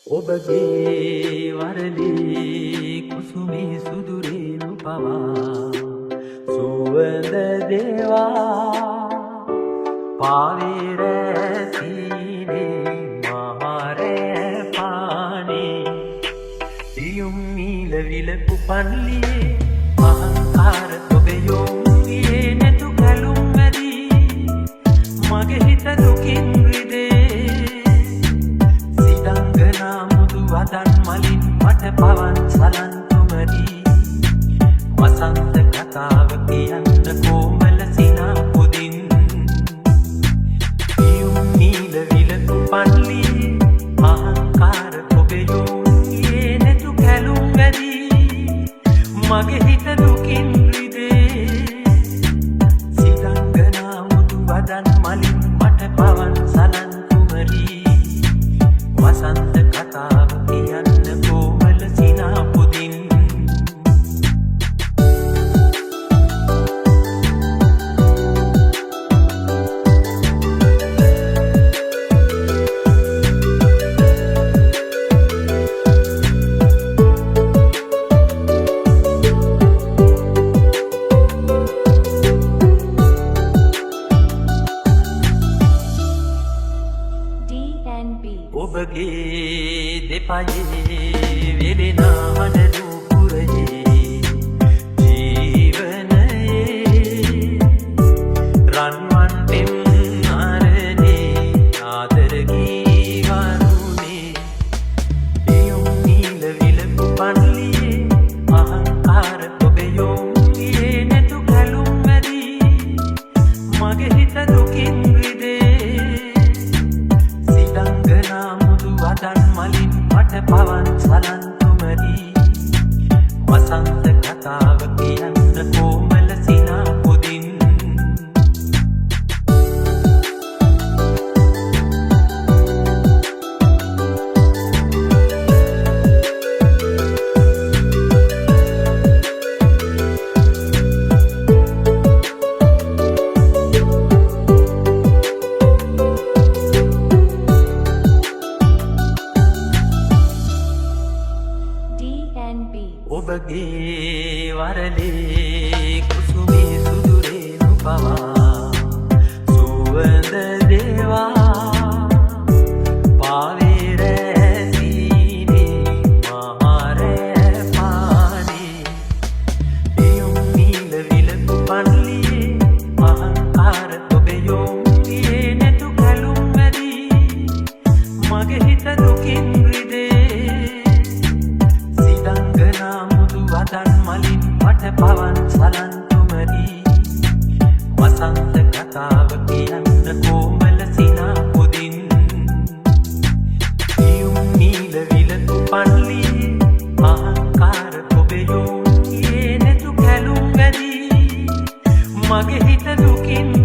ඔබගේ වරලේ කුසුමේ සුදුරේනු පවා සුවඳ දේවා පාවේ රැසීනේ මහරේ පානේ දියුම් නීල විලපු පන්ලියේ අහංකාර ඔබේ යොමුයේ නැතු කැලුම් මැදී මගේ හිත දුකින් වදන් මලින් මට පවන් සලන්තුමදී වසන්ත කතාව කියන්න කොමල සිනා පුදින් දියුම් නීල විලතු පන්ලියේ අහංකාර ඔබේ යොමුයේ නැතු කැලුම් මැදී මගේ හිත දුකින් රිදේ සිතංගනා මුතු වදන් මලින් මට පවන් සලන්තුමදී වසන්ත කතාව කියන්න කොමල සිනා පුදින් ඔබගේ දෙපයේ වෙලෙන හඬ නුපුරයේ ජීවනයේ රන්වන් පෙම් අරනේ ආදර ගී වරුනේ දියුම් නීල විලපු පන්ලියේ අහංකාර ඔබේ යොමුයේ නැතු කැලුම් මැදී මගේ හිත දුකින් වදන් මලින් මට පවන් සලන්තුමදී වසන්ත කතාව කියන්න කොමල සිනා පුදින් ඔබගේ වරලේ කුසුමේ සුදුරේනු පවා සුවඳ දේවා පාවේ රැසීනේ මහරේ පානේ දියුම් නීල විලපු පන්ලියේ අහංකාර ඔබේ යොමුයේ නැතු කැලුම් මැදී මගේ හිත දුකින් වදන් මලින් මට පවන් සලන්තුමදී වසන්ත කතාව කියන්න කොමල සිනා පුදින් දියුම් නීල විලතු පන්ලියේ අහංකාර ඔබේ යොමුයේ නැතු කැලුම් මැදී මගේ හිත දුකින්